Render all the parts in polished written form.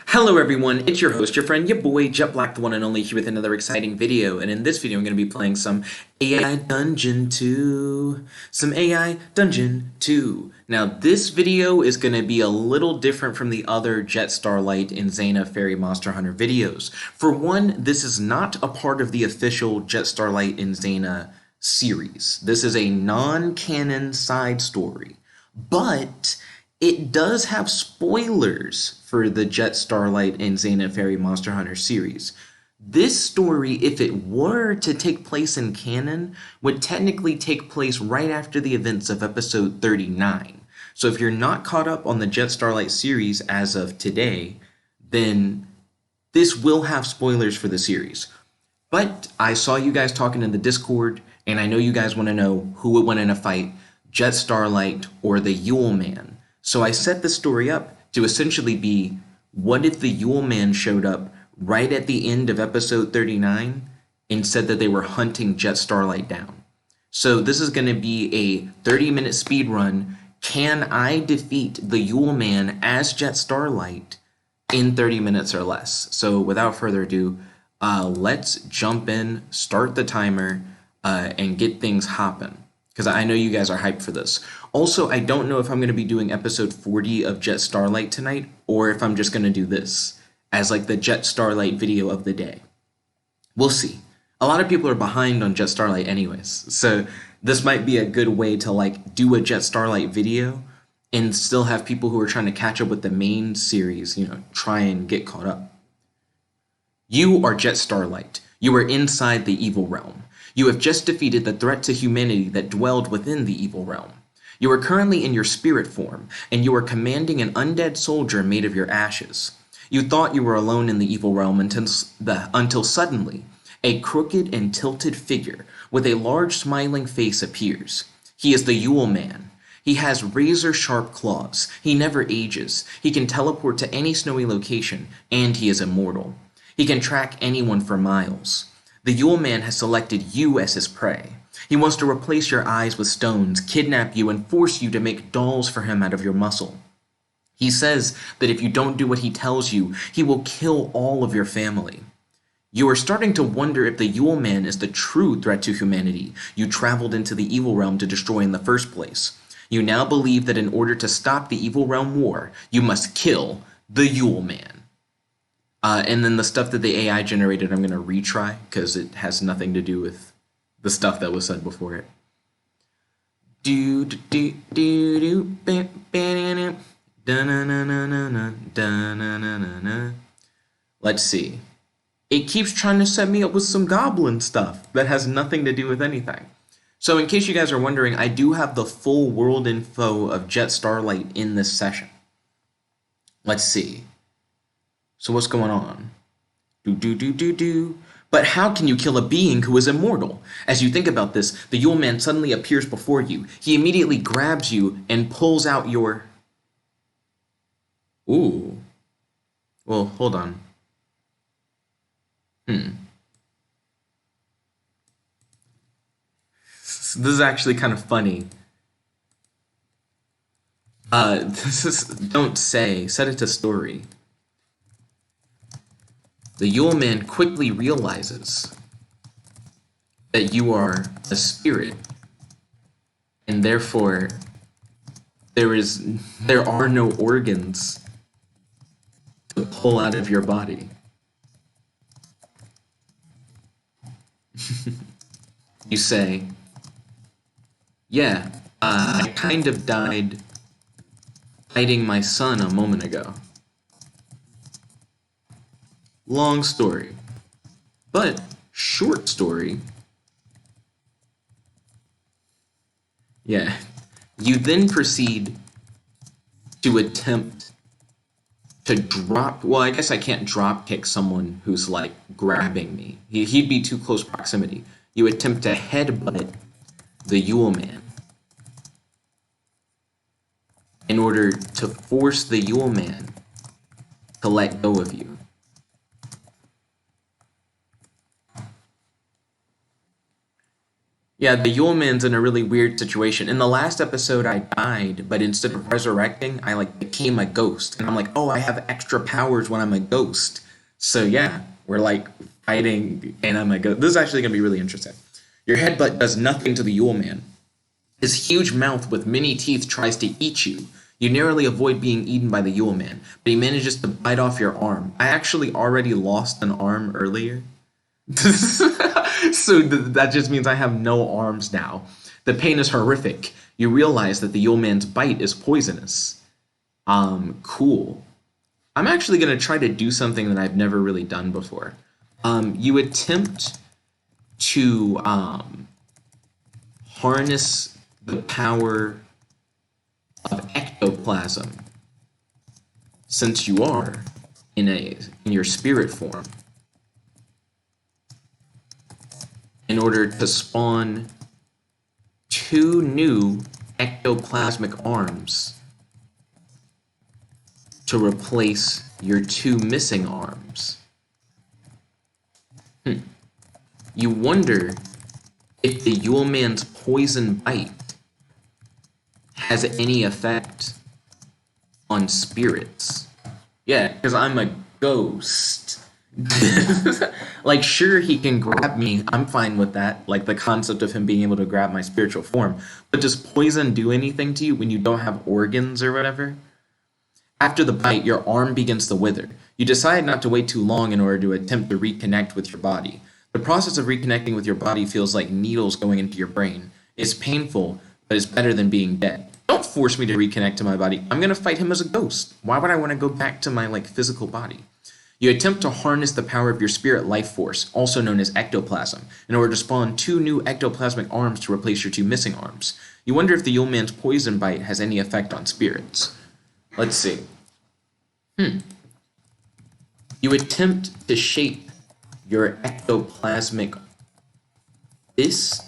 Hello everyone, it's your host, your friend, your boy, Jet Black, the one and only, here with another exciting video. And in this video, I'm going to be playing some AI Dungeon 2. Now, this video is going to be a little different from the other Jet Starlight and Zana Fairy Monster Hunter videos. For one, this is not a part of the official Jet Starlight and Zana series. This is a non-canon side story. But it does have spoilers for the Jet Starlight and Zana Fairy Monster Hunter series. This story, if it were to take place in canon, would technically take place right after the events of episode 39. So if you're not caught up on the Jet Starlight series as of today, then this will have spoilers for the series. But I saw you guys talking in the Discord, and I know you guys want to know who would win in a fight, Jet Starlight or the Yule Man. So I set the story up to essentially be, what if the Yule Man showed up right at the end of episode 39 and said that they were hunting Jet Starlight down? So this is going to be a 30-minute speed run. Can I defeat the Yule Man as Jet Starlight in 30 minutes or less? So without further ado, let's jump in, start the timer, and get things hopping, because I know you guys are hyped for this. Also, I don't know if I'm going to be doing episode 40 of Jet Starlight tonight, or if I'm just going to do this as like the Jet Starlight video of the day. We'll see. A lot of people are behind on Jet Starlight anyways, so this might be a good way to like do a Jet Starlight video and still have people who are trying to catch up with the main series, try and get caught up. You are Jet Starlight. You are inside the evil realm. You have just defeated the threat to humanity that dwelled within the evil realm. You are currently in your spirit form, and you are commanding an undead soldier made of your ashes. You thought you were alone in the evil realm until suddenly, a crooked and tilted figure with a large smiling face appears. He is the Yule Man. He has razor-sharp claws. He never ages. He can teleport to any snowy location, and he is immortal. He can track anyone for miles. The Yule Man has selected you as his prey. He wants to replace your eyes with stones, kidnap you, and force you to make dolls for him out of your muscle. He says that if you don't do what he tells you, he will kill all of your family. You are starting to wonder if the Yule Man is the true threat to humanity you traveled into the evil realm to destroy in the first place. You now believe that in order to stop the evil realm war, you must kill the Yule Man. And then the stuff that the AI generated, I'm going to retry because it has nothing to do with the stuff that was said before it. Let's see. It keeps trying to set me up with some goblin stuff that has nothing to do with anything. So in case you guys are wondering, I do have the full world info of Jet Starlight in this session. Let's see. So what's going on? But how can you kill a being who is immortal? As you think about this, the Yule Man suddenly appears before you. He immediately grabs you and pulls out your... Ooh. Well, hold on. This is actually kind of funny. Don't say. Set it to story. The Yule Man quickly realizes that you are a spirit, and therefore there are no organs to pull out of your body. You say, yeah, I kind of died hiding my son a moment ago. Long story, but short story. Yeah, you then proceed to attempt to drop, well, I guess I can't drop kick someone who's like grabbing me. He'd be too close proximity. You attempt to headbutt the Yule Man in order to force the Yule Man to let go of you. Yeah, the Yule Man's in a really weird situation. In the last episode, I died, but instead of resurrecting, I like became a ghost, and I'm like, oh, I have extra powers when I'm a ghost. So yeah, we're like fighting, and I'm a ghost. This is actually gonna be really interesting. Your headbutt does nothing to the Yule Man. His huge mouth with many teeth tries to eat you. You narrowly avoid being eaten by the Yule Man, but he manages to bite off your arm. I actually already lost an arm earlier. So that just means I have no arms now. The pain is horrific. You realize that the Yule Man's bite is poisonous. Cool. I'm actually going to try to do something that I've never really done before. You attempt to harness the power of ectoplasm, since you are in your spirit form, in order to spawn 2 new ectoplasmic arms to replace your 2 missing arms. You wonder if the Yule Man's poison bite has any effect on spirits. Yeah, because I'm a ghost. Like, sure, he can grab me. I'm fine with that. Like, the concept of him being able to grab my spiritual form. But does poison do anything to you when you don't have organs or whatever? After the bite, your arm begins to wither. You decide not to wait too long in order to attempt to reconnect with your body. The process of reconnecting with your body feels like needles going into your brain. It's painful, but it's better than being dead. Don't force me to reconnect to my body. I'm going to fight him as a ghost. Why would I want to go back to my physical body? You attempt to harness the power of your spirit life force, also known as ectoplasm, in order to spawn 2 new ectoplasmic arms to replace your 2 missing arms. You wonder if the Yule Man's poison bite has any effect on spirits. Let's see. You attempt to shape your ectoplasmic fist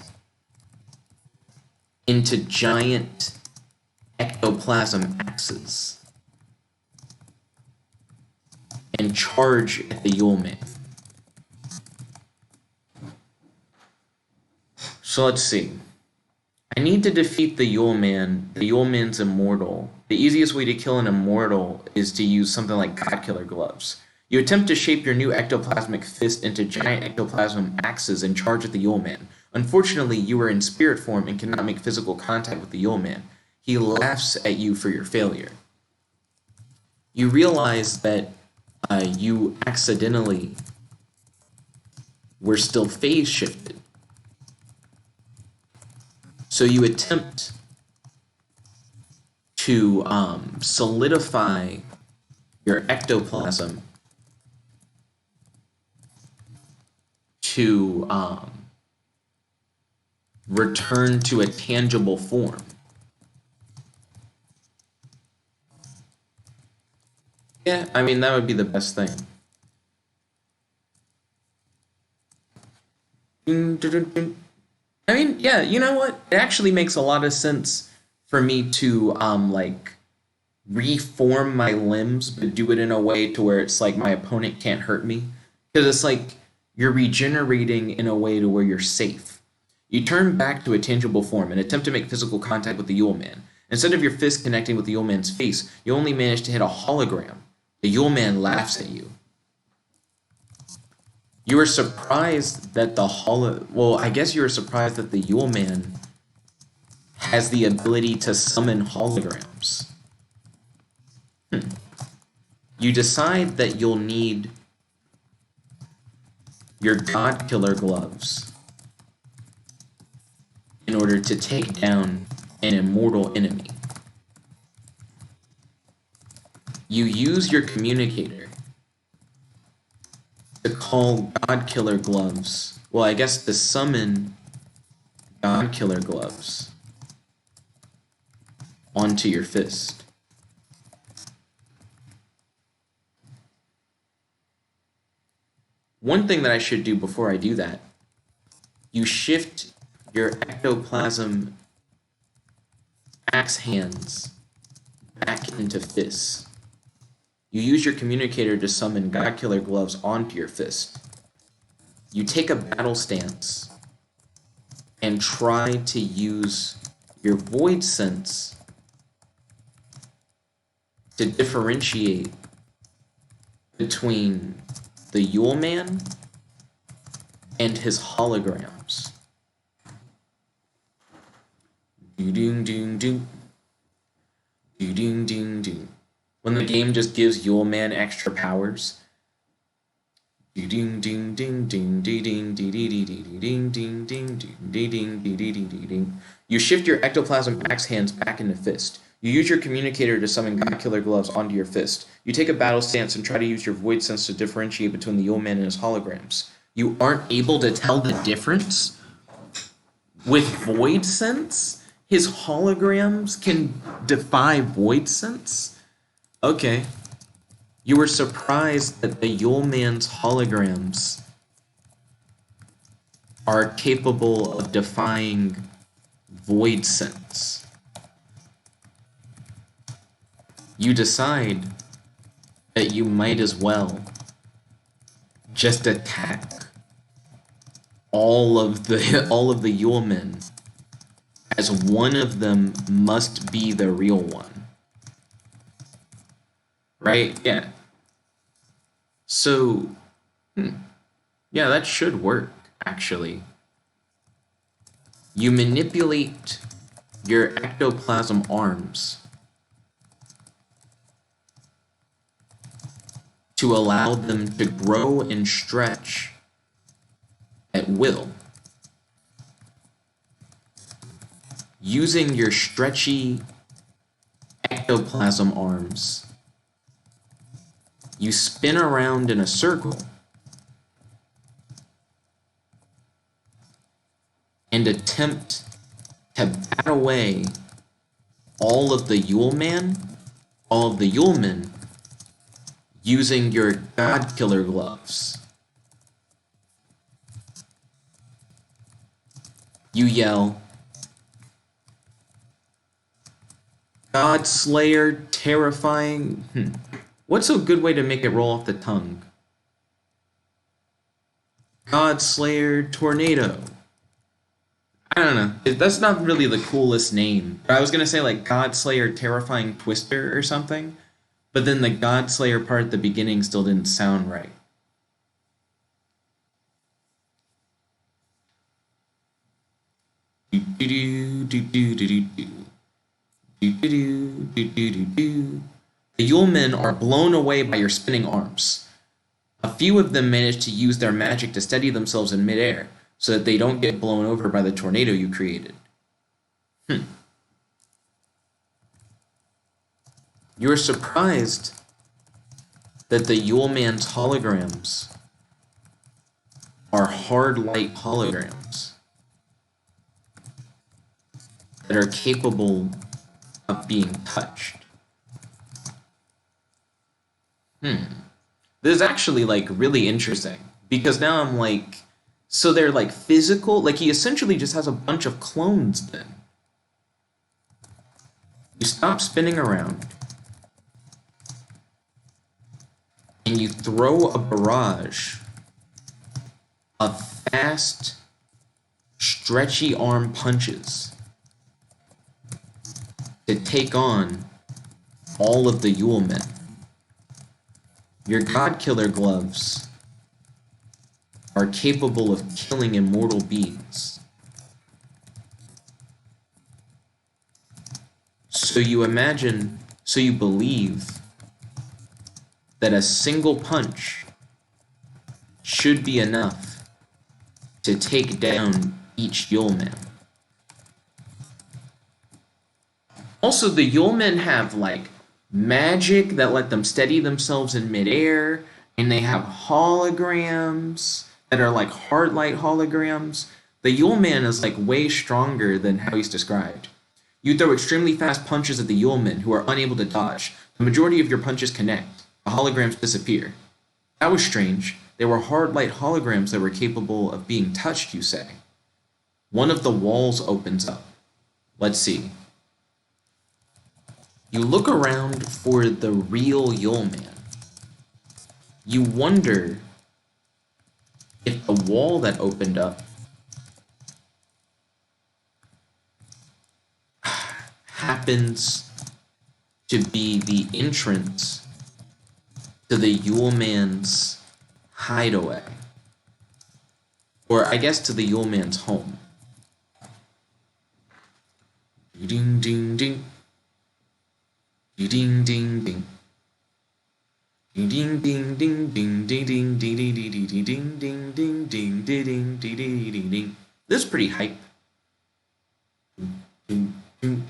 into giant ectoplasm axes and charge at the Yule Man. So let's see. I need to defeat the Yule Man. The Yule Man's immortal. The easiest way to kill an immortal is to use something like God-Killer gloves. You attempt to shape your new ectoplasmic fist into giant ectoplasm axes and charge at the Yule Man. Unfortunately, you are in spirit form and cannot make physical contact with the Yule Man. He laughs at you for your failure. You realize that you accidentally were still phase shifted. So you attempt to solidify your ectoplasm to return to a tangible form. Yeah, I mean, that would be the best thing. I mean, yeah, you know what? It actually makes a lot of sense for me to, reform my limbs, but do it in a way to where it's like my opponent can't hurt me. Because it's like you're regenerating in a way to where you're safe. You turn back to a tangible form and attempt to make physical contact with the Yule Man. Instead of your fist connecting with the Yule Man's face, you only manage to hit a hologram. The Yule Man laughs at you. You are surprised that I guess you were surprised that the Yule Man has the ability to summon holograms. You decide that you'll need your God-Killer gloves in order to take down an immortal enemy. You use your communicator to call God-Killer gloves. Well, I guess to summon God-Killer gloves onto your fist. One thing that I should do before I do that, you shift your ectoplasm axe hands back into fists. You use your communicator to summon God-Killer gloves onto your fist. You take a battle stance and try to use your void sense to differentiate between the Yule Man and his holograms. Do-ding-ding-ding. Do-ding-ding-ding. When the game just gives Yule Man extra powers. Do-ding-ding-ding-ding-ding-ding-ding-ding-ding-ding-ding-ding-ding-ding-ding-ding. You shift your ectoplasm axe hands back into fist. You use your communicator to summon God Killer gloves onto your fist. You take a battle stance and try to use your void sense to differentiate between the Yule Man and his holograms. You aren't able to tell the difference? With void sense? His holograms can defy void sense? Okay. You were surprised that the Yule Man's holograms are capable of defying void sense. You decide that you might as well just attack all of the Yule Men, as one of them must be the real one. Right? Yeah. So, yeah, that should work, actually. You manipulate your ectoplasm arms to allow them to grow and stretch at will. Using your stretchy ectoplasm arms, you spin around in a circle and attempt to bat away all of the Yule Men using your God Killer gloves. You yell, God Slayer, terrifying. What's a good way to make it roll off the tongue? God Slayer, tornado. I don't know. That's not really the coolest name. I was gonna say like God Slayer, terrifying twister or something, but then the God Slayer part at the beginning still didn't sound right. The Yule Men are blown away by your spinning arms. A few of them manage to use their magic to steady themselves in midair, so that they don't get blown over by the tornado you created. You're surprised that the Yule Man's holograms are hard light holograms that are capable of being touched. This is actually like really interesting, because now I'm like, so they're like physical, like he essentially just has a bunch of clones then. You stop spinning around and you throw a barrage of fast, stretchy arm punches to take on all of the Yule Men. Your God Killer gloves are capable of killing immortal beings. So you believe that a single punch should be enough to take down each Yule Man. Also, the Yule Men have like magic that let them steady themselves in midair, and they have holograms that are like hard light holograms. The Yule Man is like way stronger than how he's described. You throw extremely fast punches at the Yule Men who are unable to dodge. The majority of your punches connect. The holograms disappear. That was strange. They were hard light holograms that were capable of being touched, you say. One of the walls opens up. Let's see. You look around for the real Yule Man. You wonder if the wall that opened up happens to be the entrance to the Yule Man's hideaway. Or I guess to the Yule Man's home. Ding ding ding. Ding ding ding. Ding ding ding ding ding ding ding ding ding ding ding ding ding ding ding ding. This is pretty hype.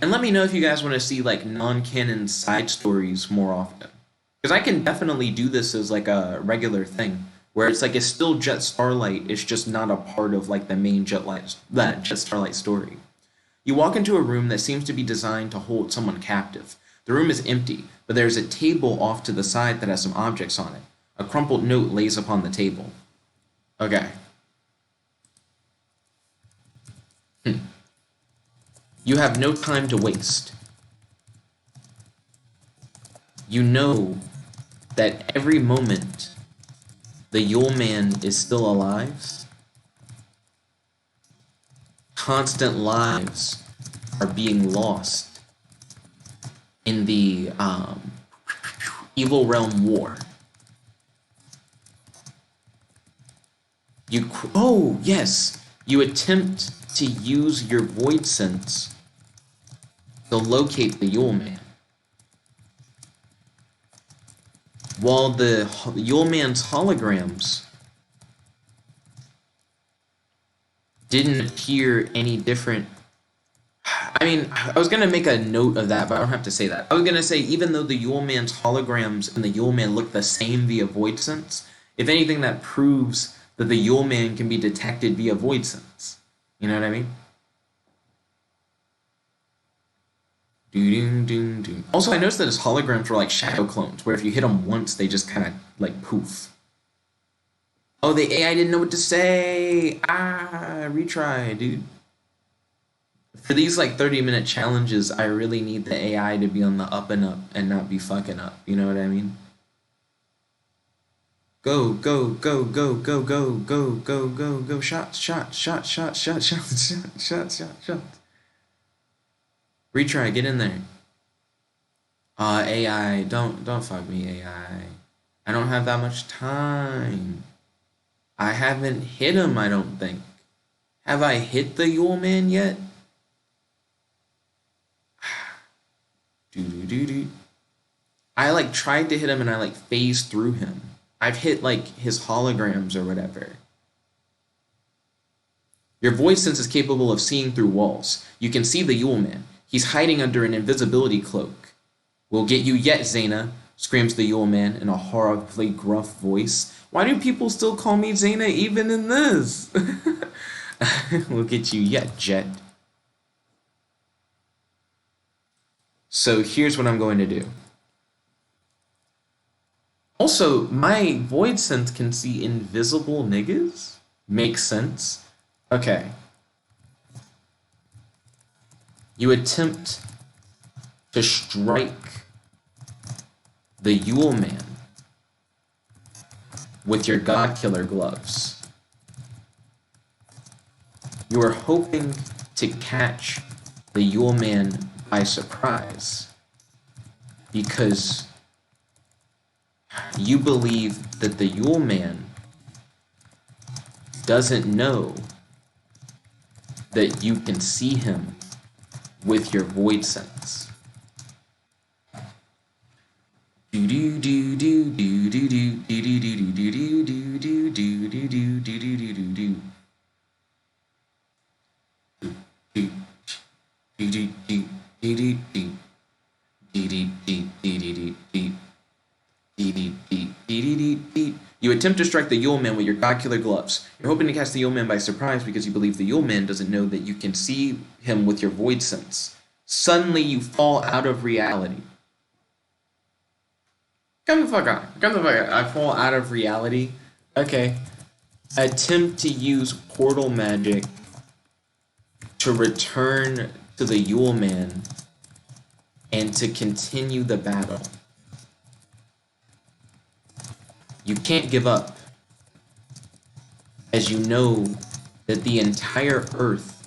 And let me know if you guys want to see like non-canon side stories more often. Because I can definitely do this as like a regular thing. Where it's like it's still Jet Starlight, it's just not a part of like the main Jet Starlight story. You walk into a room that seems to be designed to hold someone captive. The room is empty, but there's a table off to the side that has some objects on it. A crumpled note lays upon the table. Okay. You have no time to waste. You know that every moment the Yule Man is still alive. Constant lives are being lost in the Evil Realm War. Oh, yes! You attempt to use your void sense to locate the Yule Man. While the Yule Man's holograms didn't appear any different. I mean, I was going to make a note of that, but I don't have to say that. I was going to say, even though the Yule Man's holograms and the Yule Man look the same via void sense, if anything, that proves that the Yule Man can be detected via void sense. You know what I mean? Also, I noticed that his holograms were like shadow clones, where if you hit them once, they just kind of like poof. Oh, the AI didn't know what to say. Retry, dude. For these like 30-minute challenges, I really need the AI to be on the up and up and not be fucking up. You know what I mean? Go, go, go, go, go, go, go, go, go, go. Shot, shot, shot, shot, shot, shot, shot, shot, shot, shot. Retry, get in there. AI, don't fuck me, AI. I don't have that much time. I haven't hit him, I don't think. Have I hit the Yule Man yet? I like tried to hit him and I like phased through him. I've hit like his holograms or whatever. Your voice sense is capable of seeing through walls. You can see the Yule Man. He's hiding under an invisibility cloak. We'll get you yet, Zana, screams the Yule Man in a horribly gruff voice. Why do people still call me Zana even in this? We'll get you yet, Jet. So here's what I'm going to do. Also, my void sense can see invisible niggas? Makes sense. Okay. You attempt to strike the Yule Man with your God Killer gloves. You are hoping to catch the Yule Man by surprise because you believe that the Yule Man doesn't know that you can see him with your void sense. You attempt to strike the Yule Man with your God Killer gloves. You're hoping to catch the Yule Man by surprise because you believe the Yule Man doesn't know that you can see him with your void sense. Suddenly you fall out of reality. Come the fuck on. Come the fuck on. I fall out of reality. Okay. Attempt to use portal magic to return to the Yule Man and to continue the battle. You can't give up, as you know that the entire Earth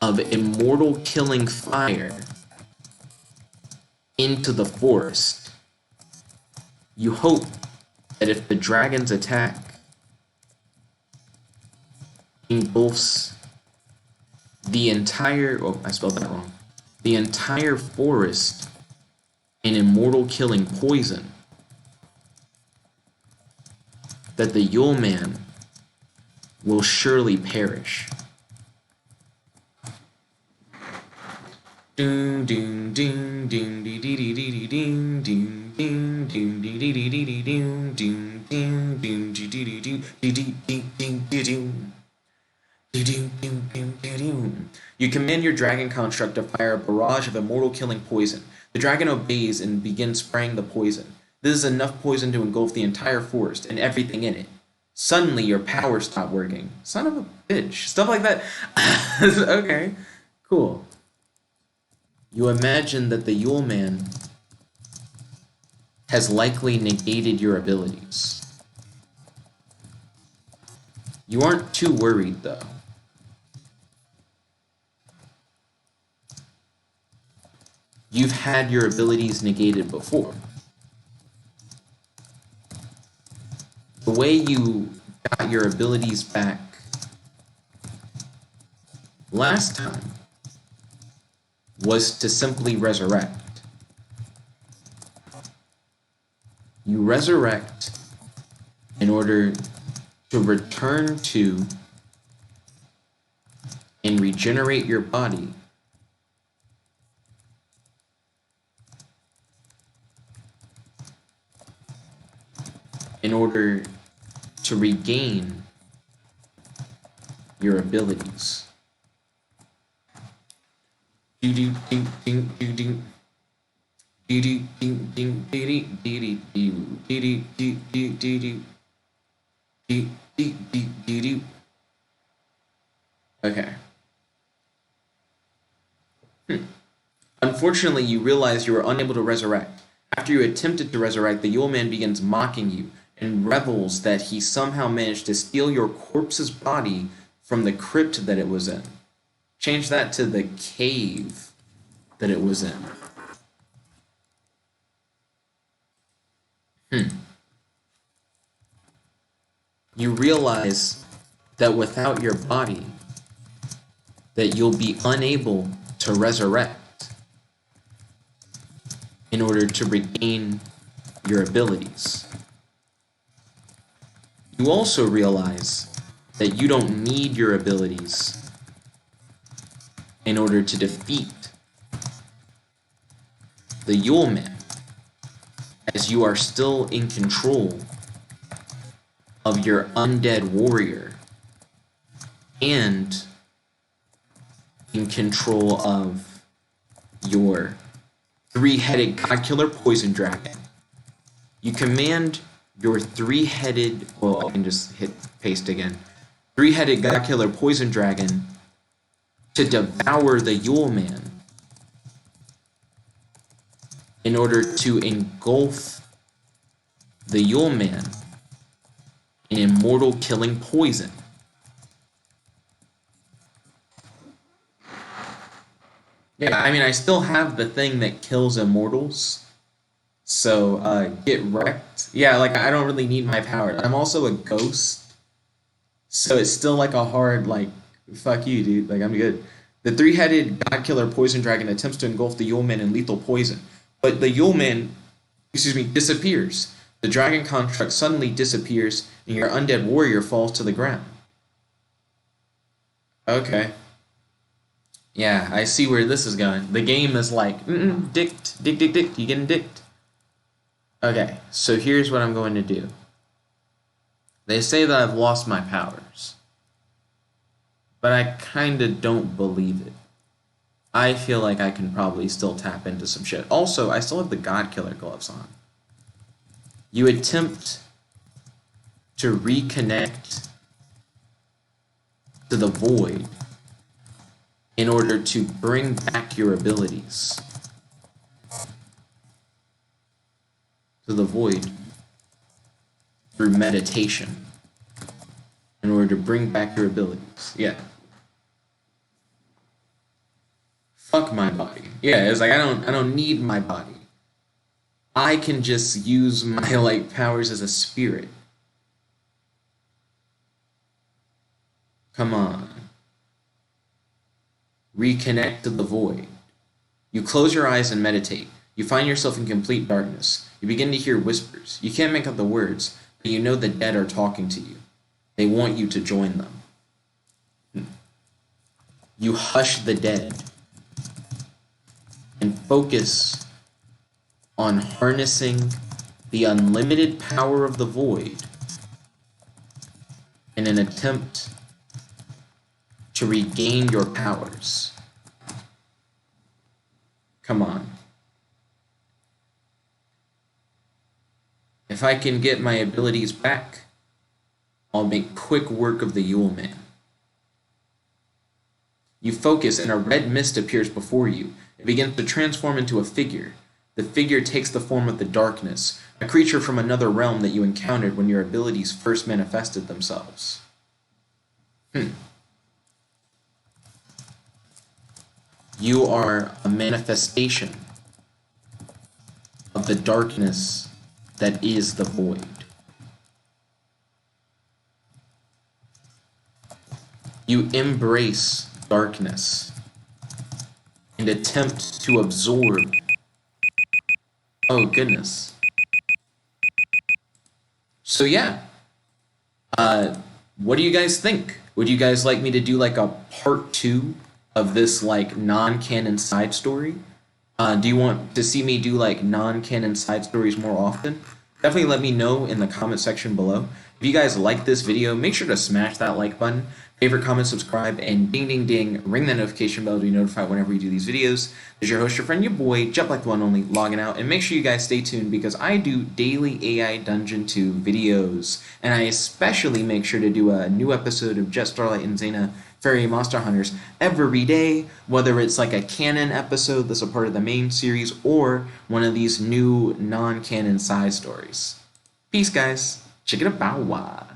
of immortal killing fire into the forest. You hope that if the dragon's attack engulfs the entire, oh, I spelled that wrong, the entire forest in immortal killing poison, that the Yule Man will surely perish. You command your dragon construct to fire a barrage of immortal killing poison. The dragon obeys and begins spraying the poison. This is enough poison to engulf the entire forest and everything in it. Suddenly your power stopped working. Son of a bitch. Stuff like that. Okay, cool. You imagine that the Yule Man has likely negated your abilities. You aren't too worried, though. You've had your abilities negated before. The way you got your abilities back last time was to simply resurrect. You resurrect in order to return to and regenerate your body in order to regain your abilities. Okay. Unfortunately, you realize you were unable to resurrect. After you attempted to resurrect, the Yule Man begins mocking you and revels that he somehow managed to steal your corpse's body from the crypt that it was in. Change that to the cave that it was in. You realize that without your body, that you'll be unable to resurrect in order to regain your abilities. You also realize that you don't need your abilities in order to defeat the Yule Man, as you are still in control of your undead warrior and in control of your three-headed god-killer poison dragon. You command your three-headed, well, I can just hit paste again, three-headed god-killer poison dragon to devour the Yule Man in order to engulf the Yule Man in immortal killing poison. Yeah, I mean, I still have the thing that kills immortals, so get wrecked. Yeah, like, I don't really need my power. I'm also a ghost, so it's still like a hard, like, fuck you, dude. Like, I'm good. The three-headed god-killer poison dragon attempts to engulf the Yule Man in lethal poison, but the Yule Man, disappears. The dragon construct suddenly disappears, and your undead warrior falls to the ground. Okay. Yeah, I see where this is going. The game is like, dicked, dick, you getting dicked. Okay, so here's what I'm going to do. They say that I've lost my powers, but I kinda don't believe it. I feel like I can probably still tap into some shit. Also, I still have the God Killer gloves on. You attempt to reconnect to the void in order to bring back your abilities to the void through meditation in order to bring back your abilities. Yeah. Fuck my body. Yeah, it's like I don't need my body. I can just use my like powers as a spirit. Come on. Reconnect to the void. You close your eyes and meditate. You find yourself in complete darkness. You begin to hear whispers. You can't make out the words, but you know the dead are talking to you. They want you to join them. You hush the dead and focus on harnessing the unlimited power of the void in an attempt to regain your powers. Come on. If I can get my abilities back, I'll make quick work of the Yule Man. You focus and a red mist appears before you. It begins to transform into a figure. The figure takes the form of the darkness, a creature from another realm that you encountered when your abilities first manifested themselves. You are a manifestation of the darkness that is the void. You embrace darkness and attempt to absorb. Oh, goodness. So yeah, what do you guys think? Would you guys like me to do like a part 2 of this like non-canon side story? Do you want to see me do like non-canon side stories more often? Definitely let me know in the comment section below. If you guys like this video, make sure to smash that like button, favorite, comment, subscribe, and ding ding ding, ring that notification bell to be notified whenever we do these videos. This is your host, your friend, your boy, Jet Like the One Only, logging out, and make sure you guys stay tuned because I do daily AI Dungeon 2 videos, and I especially make sure to do a new episode of Jet Starlight and Zana Fairy Monster Hunters every day, whether it's like a canon episode that's a part of the main series or one of these new non-canon side stories. Peace, guys. Check it out. Bow wow.